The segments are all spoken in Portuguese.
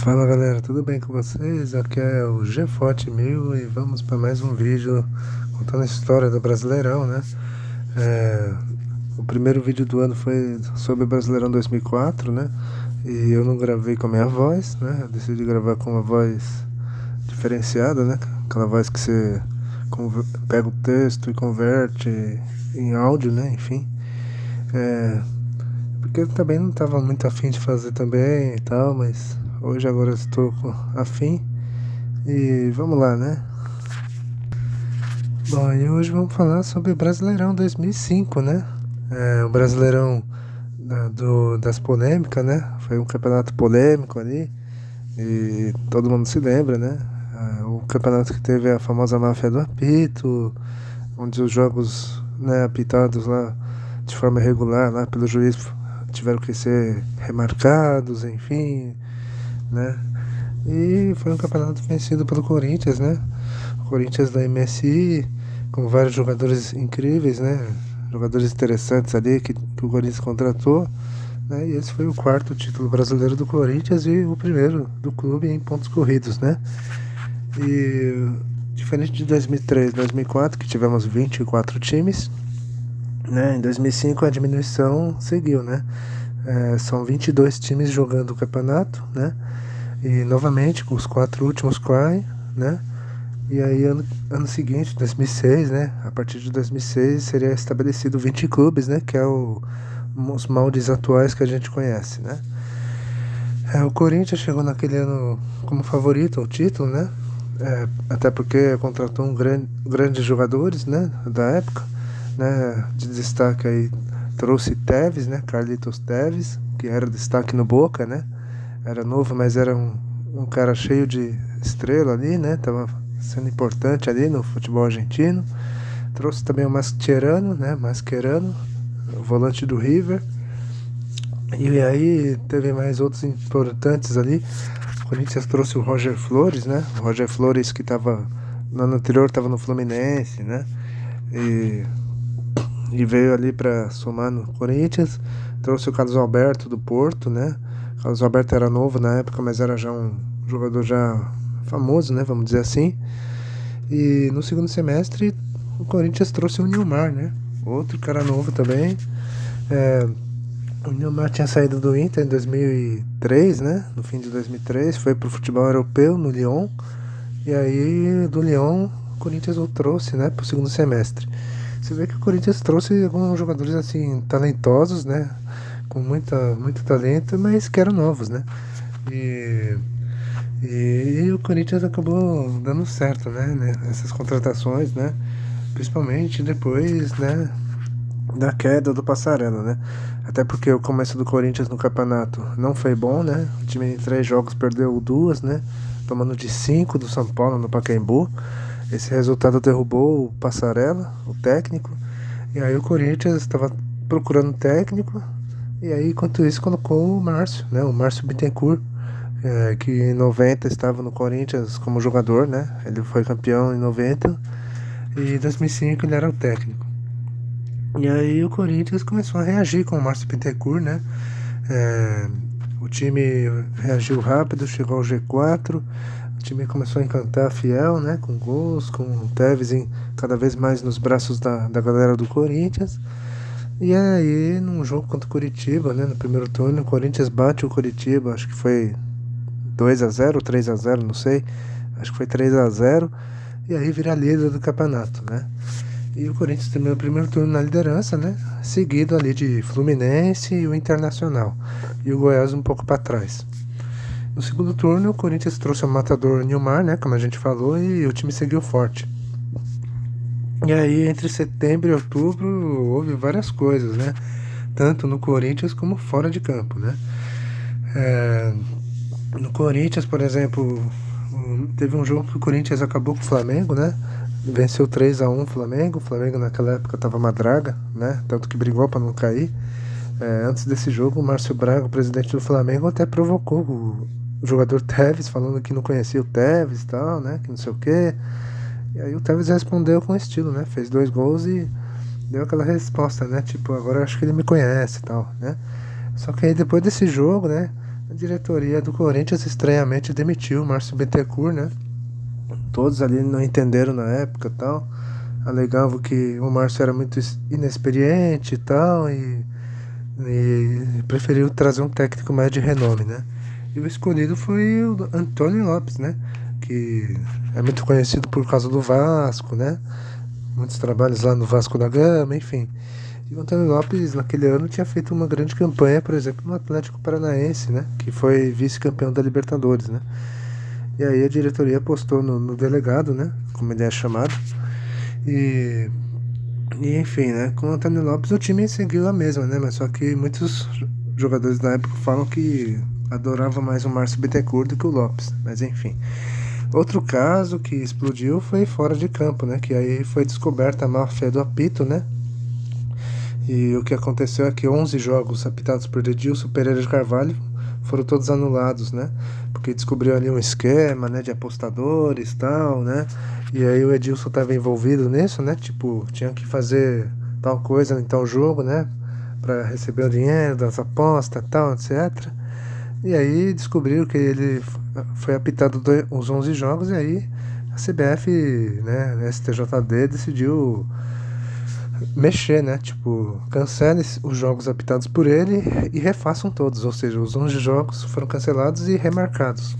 Fala galera, tudo bem com vocês? Aqui é o GFOT 1000 e vamos para mais um vídeo contando a história do Brasileirão, né? É, o primeiro vídeo do ano foi sobre o Brasileirão 2004, né? E eu não gravei com a minha voz, né? Eu decidi gravar com uma voz diferenciada, né? Aquela voz que você pega o texto e converte em áudio, né? Enfim. Porque eu também não estava muito afim de fazer também e tal, mas hoje agora eu estou afim e vamos lá, né? Bom, e hoje vamos falar sobre o Brasileirão 2005, né? O Brasileirão das polêmicas, né? Foi um campeonato polêmico ali e todo mundo se lembra, né? O campeonato que teve a famosa máfia do apito, onde os jogos, né, apitados lá de forma irregular lá pelo juiz tiveram que ser remarcados, enfim, né? E foi um campeonato vencido pelo Corinthians, né? O Corinthians da MSI, com vários jogadores incríveis, né? Jogadores interessantes ali que o Corinthians contratou, né? E esse foi o quarto título brasileiro do Corinthians e o primeiro do clube em pontos corridos, né? E diferente de 2003, 2004, que tivemos 24 times, né? Em 2005 a diminuição seguiu, né? São 22 times jogando o campeonato, né? E novamente os 4 últimos caem, né? E aí ano seguinte, 2006, né? A partir de 2006 seria estabelecido 20 clubes, né? Que é os moldes atuais que a gente conhece, né? O Corinthians chegou naquele ano como favorito ao título, né? Até porque contratou grandes jogadores, né? Da época, né? De destaque aí trouxe Tevez, né? Carlitos Tevez, que era destaque no Boca, né? Era novo, mas era um cara cheio de estrela ali, né? Tava sendo importante ali no futebol argentino. Trouxe também o Mascherano, né? Mascherano, o volante do River. E aí teve mais outros importantes ali. O Corinthians trouxe o Roger Flores, né? O Roger Flores que estava no ano anterior, estava no Fluminense, né? E veio ali para somar no Corinthians. Trouxe o Carlos Alberto do Porto, né? O Carlos Alberto era novo na época, mas era já um jogador já famoso, né? Vamos dizer assim. E no segundo semestre o Corinthians trouxe o Nilmar, né? Outro cara novo também. O Nilmar tinha saído do Inter em 2003, né? No fim de 2003, foi pro futebol europeu no Lyon. E aí do Lyon o Corinthians o trouxe, né? Pro segundo semestre. Você vê que o Corinthians trouxe alguns jogadores assim talentosos, né? Com muito talento, mas que eram novos, né? E o Corinthians acabou dando certo, né? Essas contratações, né? Principalmente depois, né? Da queda do Passarella, né? Até porque o começo do Corinthians no campeonato não foi bom, né? O time em 3 jogos perdeu 2, né? Tomando de 5 do São Paulo no Pacaembu. Esse resultado derrubou o Passarella, o técnico. E aí o Corinthians estava procurando técnico. E aí, enquanto isso, colocou o Márcio, né? O Márcio Bittencourt, que em 90 estava no Corinthians como jogador, né? Ele foi campeão em 90 e em 2005 ele era o técnico. E aí o Corinthians começou a reagir com o Márcio Bittencourt, né? O time reagiu rápido, chegou ao G4. O time começou a encantar a Fiel, né? Com gols, com o Tevez cada vez mais nos braços da galera do Corinthians. E aí, num jogo contra o Curitiba, né? No primeiro turno, o Corinthians bate o Curitiba, acho que foi 2-0, 3-0, não sei. Acho que foi 3-0. E aí vira líder do campeonato, né? E o Corinthians terminou o primeiro turno na liderança, né? Seguido ali de Fluminense e o Internacional. E o Goiás um pouco para trás. No segundo turno, o Corinthians trouxe o matador Nilmar, né? Como a gente falou, e o time seguiu forte. E aí, entre setembro e outubro, houve várias coisas, né? Tanto no Corinthians como fora de campo, né? No Corinthians, por exemplo, teve um jogo que o Corinthians acabou com o Flamengo, né? Venceu 3-1 o Flamengo. O Flamengo naquela época tava uma draga, né? Tanto que brigou para não cair. Antes desse jogo, o Márcio Braga, o presidente do Flamengo, até provocou o jogador Tevez, falando que não conhecia o Tevez e tal, né? Que não sei o quê. E aí o Tevez respondeu com estilo, né? Fez 2 gols e deu aquela resposta, né? Tipo, agora acho que ele me conhece e tal, né? Só que aí depois desse jogo, né? A diretoria do Corinthians estranhamente demitiu o Márcio Bittencourt, né? Todos ali não entenderam na época e tal. Alegavam que o Márcio era muito inexperiente e tal, e preferiu trazer um técnico mais de renome, né? E o escolhido foi o Antônio Lopes, né? Que é muito conhecido por causa do Vasco, né? Muitos trabalhos lá no Vasco da Gama, enfim. E o Antônio Lopes, naquele ano, tinha feito uma grande campanha, por exemplo, no Atlético Paranaense, né? Que foi vice-campeão da Libertadores, né? E aí a diretoria apostou no delegado, né? Como ele é chamado. E enfim, né? Com o Antônio Lopes o time seguiu a mesma, né? Mas só que muitos jogadores da época falam que adoravam mais o Márcio Bittencourt do que o Lopes. Mas enfim. Outro caso que explodiu foi fora de campo, né? Que aí foi descoberta a má-fé do apito, né? E o que aconteceu é que 11 jogos apitados por Edilson Pereira de Carvalho foram todos anulados, né? Porque descobriu ali um esquema, né, de apostadores e tal, né? E aí o Edilson estava envolvido nisso, né? Tipo, tinha que fazer tal coisa em tal jogo, né? Para receber o dinheiro das apostas, tal, etc. E aí descobriram que ele foi apitado os 11 jogos e aí a CBF, né, a STJD decidiu mexer, né? Tipo, cancele os jogos apitados por ele e refaçam todos, ou seja, os 11 jogos foram cancelados e remarcados.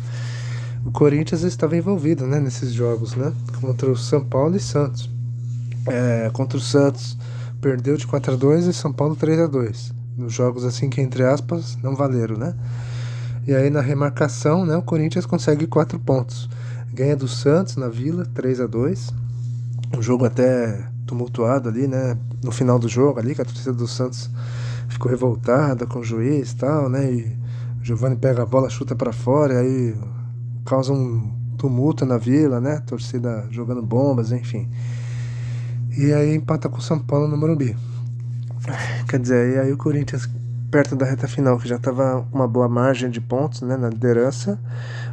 O Corinthians estava envolvido, né, nesses jogos, né? Contra o São Paulo e Santos. Contra o Santos perdeu de 4-2 e São Paulo 3-2. Nos jogos assim que, entre aspas, não valeram, né? E aí na remarcação, né, o Corinthians consegue 4 pontos. Ganha do Santos na Vila, 3-2. Um jogo até tumultuado ali, né? No final do jogo ali, que a torcida do Santos ficou revoltada com o juiz e tal, né? E o Giovani pega a bola, chuta pra fora, e aí causa um tumulto na Vila, né? A torcida jogando bombas, enfim. E aí empata com o São Paulo no Morumbi. Quer dizer, e aí o Corinthians, perto da reta final, que já tava com uma boa margem de pontos, né? Na liderança,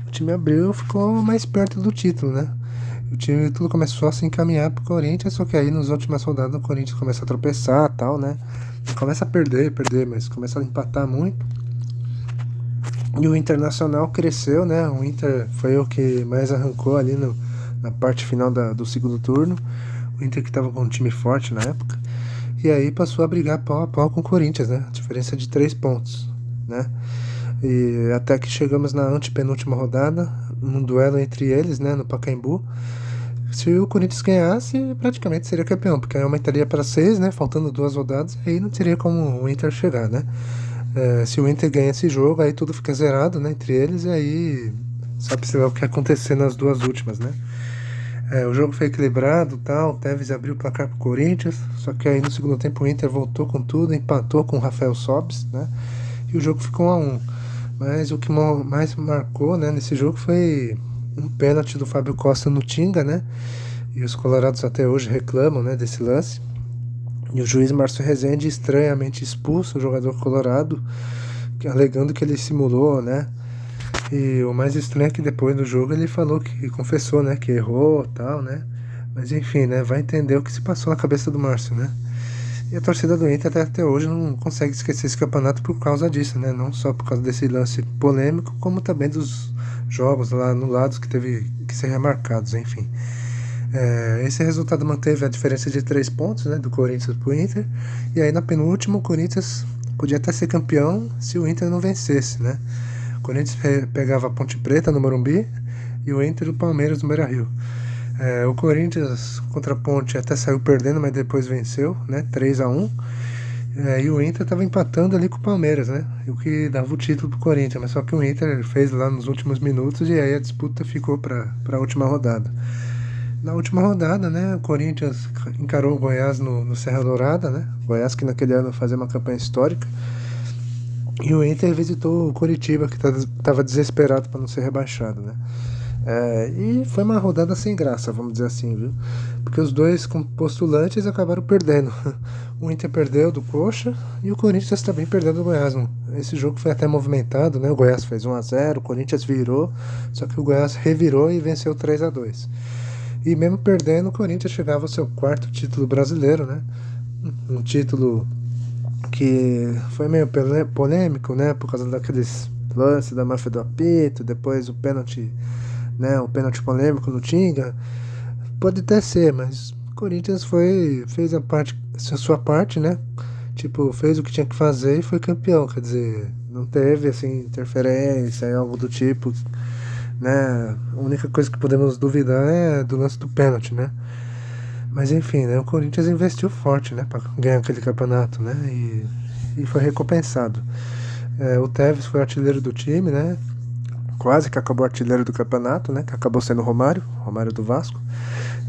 o time abriu e ficou mais perto do título, né? O time tudo começou a se encaminhar pro Corinthians, só que aí nas últimas rodadas o Corinthians começa a tropeçar e tal, né? Começa a perder, mas começa a empatar muito. E o Internacional cresceu, né? O Inter foi o que mais arrancou ali na parte final do segundo turno. O Inter que estava com um time forte na época. E aí passou a brigar pau a pau com o Corinthians, né? A diferença de 3 pontos, né? E até que chegamos na antepenúltima rodada, num duelo entre eles, né? No Pacaembu. Se o Corinthians ganhasse, praticamente seria campeão, porque aí aumentaria para 6, né? Faltando 2 rodadas, aí não teria como o Inter chegar, né? Se o Inter ganha esse jogo, aí tudo fica zerado, né? Entre eles, e aí sabe-se lá o que acontecer nas 2 últimas, né? O jogo foi equilibrado, tal, o Tevez abriu o placar pro Corinthians, só que aí no segundo tempo o Inter voltou com tudo, empatou com o Rafael Sobis, né? E o jogo ficou 1-1. Mas o que mais marcou, né, nesse jogo foi um pênalti do Fábio Costa no Tinga, né? E os colorados até hoje reclamam, né, desse lance. E o juiz Márcio Rezende estranhamente expulsa o jogador colorado, alegando que ele simulou, né? E o mais estranho é que depois do jogo ele falou que confessou, né, que errou, tal, né? Mas enfim, né, vai entender o que se passou na cabeça do Márcio, né? E a torcida do Inter até hoje não consegue esquecer esse campeonato por causa disso, né? Não só por causa desse lance polêmico, como também dos jogos lá anulados que teve que ser remarcados, enfim. Esse resultado manteve a diferença de 3 pontos, né, do Corinthians pro Inter. E aí na penúltima o Corinthians podia até ser campeão se o Inter não vencesse, né? O Corinthians pegava a Ponte Preta no Morumbi e o Inter o Palmeiras no Beira-Rio. O Corinthians contra a Ponte até saiu perdendo, mas depois venceu, né? 3-1. E o Inter estava empatando ali com o Palmeiras, né? O que dava o título pro Corinthians, mas só que o Inter fez lá nos últimos minutos e aí a disputa ficou para a última rodada. Na última rodada, né, o Corinthians encarou o Goiás no Serra Dourada, né? O Goiás que naquele ano fazia uma campanha histórica. E o Inter visitou o Coritiba, que estava desesperado para não ser rebaixado, né? E foi uma rodada sem graça, vamos dizer assim, viu? Porque os dois postulantes acabaram perdendo. O Inter perdeu do Coxa e o Corinthians também perdeu do Goiás. Esse jogo foi até movimentado, né? O Goiás fez 1-0, o Corinthians virou, só que o Goiás revirou e venceu 3-2. E mesmo perdendo, o Corinthians chegava ao seu 4º título brasileiro, né? Um título que foi meio polêmico, né? Por causa daqueles lance da máfia do apito, depois o pênalti, né, o pênalti polêmico no Tinga. Pode até ser, mas o Corinthians fez a sua parte, né? Tipo, fez o que tinha que fazer e foi campeão, quer dizer, não teve assim interferência, algo do tipo, né? A única coisa que podemos duvidar é do lance do pênalti, né? Mas enfim, né? O Corinthians investiu forte, né? Pra ganhar aquele campeonato, né? E foi recompensado. O Tevez foi artilheiro do time, né? Quase que acabou artilheiro do campeonato, né? Que acabou sendo o Romário do Vasco.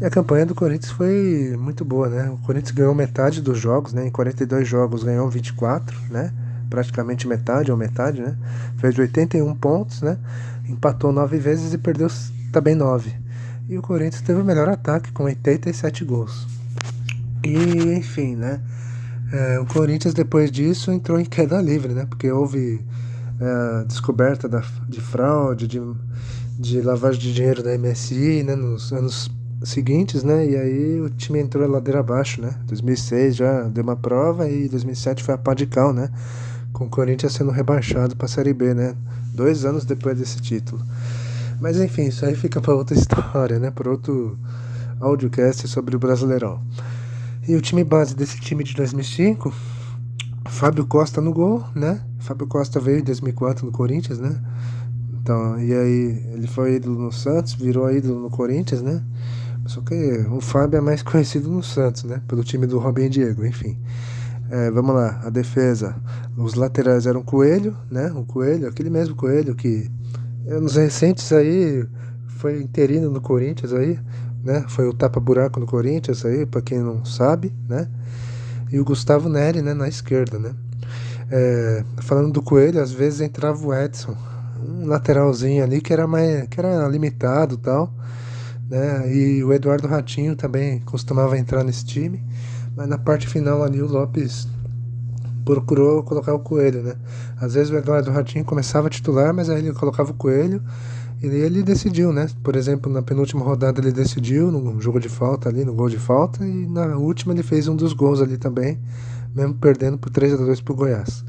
E a campanha do Corinthians foi muito boa, né? O Corinthians ganhou metade dos jogos, né? Em 42 jogos ganhou 24, né? Praticamente metade ou metade, né? Fez 81 pontos, né? Empatou 9 vezes e perdeu também 9. E o Corinthians teve o melhor ataque com 87 gols. E, enfim, né? O Corinthians depois disso entrou em queda livre, né? Porque houve descoberta de fraude, de lavagem de dinheiro da MSI, né? Nos anos seguintes, né? E aí o time entrou ladeira abaixo, né? 2006 já deu uma prova e 2007 foi a pá de cal, né? Com o Corinthians sendo rebaixado para a Série B, né? 2 anos depois desse título. Mas enfim, isso aí fica para outra história, né? Para outro audiocast sobre o Brasileirão. E o time base desse time de 2005, Fábio Costa no gol, né? Fábio Costa veio em 2004 no Corinthians, né? Então, e aí ele foi ídolo no Santos, virou ídolo no Corinthians, né? Só que o Fábio é mais conhecido no Santos, né? Pelo time do Robinho e Diego, enfim. Vamos lá, a defesa. Os laterais eram Coelho, né? O Coelho, aquele mesmo Coelho que nos recentes aí foi interino no Corinthians aí, né? Foi o tapa-buraco no Corinthians aí, pra quem não sabe, né? E o Gustavo Neri, né? Na esquerda, né? Falando do Coelho, às vezes entrava o Edson, um lateralzinho ali que era limitado e tal, né? E o Eduardo Ratinho também costumava entrar nesse time, mas na parte final ali o Lopes procurou colocar o Coelho, né? Às vezes o Eduardo Ratinho começava a titular, mas aí ele colocava o Coelho e ele decidiu, né? Por exemplo, na penúltima rodada ele decidiu no jogo de falta ali, no gol de falta, e na última ele fez um dos gols ali também, mesmo perdendo por 3-2 pro Goiás.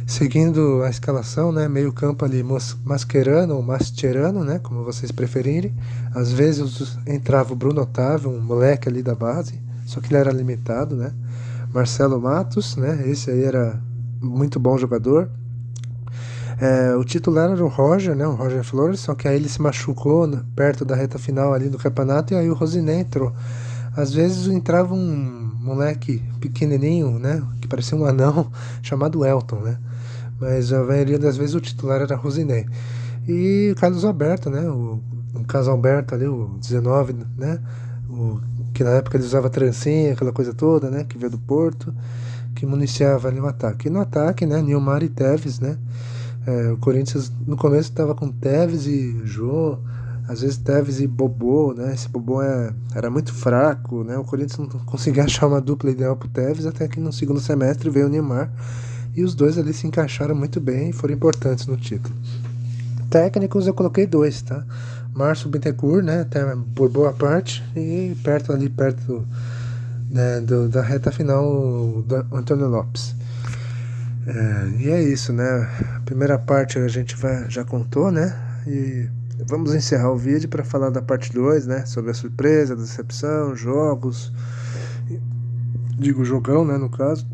Seguindo a escalação, né, meio campo ali, Mascherano ou Mascherano, né, como vocês preferirem. Às vezes entrava o Bruno Otávio, um moleque ali da base, só que ele era limitado, né. Marcelo Matos, né, esse aí era muito bom jogador. O titular era o Roger, né, o Roger Flores, só que aí ele se machucou perto da reta final ali do campeonato e aí o Rosiné entrou. Às vezes entrava um moleque pequenininho, né, que parecia um anão, chamado Elton, né. Mas a maioria das vezes o titular era Rosiné. E o Carlos Alberto, né? O Carlos Alberto ali, o 19, né? Que na época ele usava trancinha, aquela coisa toda, né? Que veio do Porto, que municiava ali o ataque. E no ataque, né? Nilmar e Tevez, né? O Corinthians no começo estava com Tevez e Jô, às vezes Tevez e Bobô, né? Esse Bobô era muito fraco, né? O Corinthians não conseguia achar uma dupla ideal pro Tevez, até que no segundo semestre veio o Nilmar. E os dois ali se encaixaram muito bem e foram importantes no título. Técnicos eu coloquei 2, tá? Márcio Bittencourt, né? Até por boa parte. E perto, né, da reta final, do Antônio Lopes. E é isso, né? A primeira parte a gente já contou, né? E vamos encerrar o vídeo para falar da parte 2, né? Sobre a surpresa, a decepção, jogos. Digo jogão, né? No caso.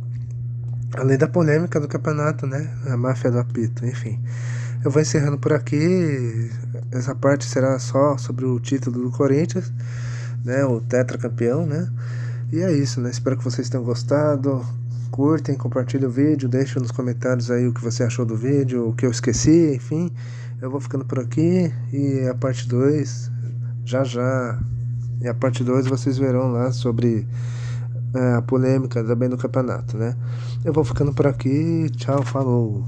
Além da polêmica do campeonato, né? A máfia do apito, enfim. Eu vou encerrando por aqui. Essa parte será só sobre o título do Corinthians, né? O tetracampeão, né? E é isso, né? Espero que vocês tenham gostado. Curtem, compartilhem o vídeo, deixem nos comentários aí o que você achou do vídeo, o que eu esqueci, enfim. Eu vou ficando por aqui e a parte 2, já. E a parte 2 vocês verão lá sobre a polêmica também do campeonato, né? Eu vou ficando por aqui. Tchau, falou.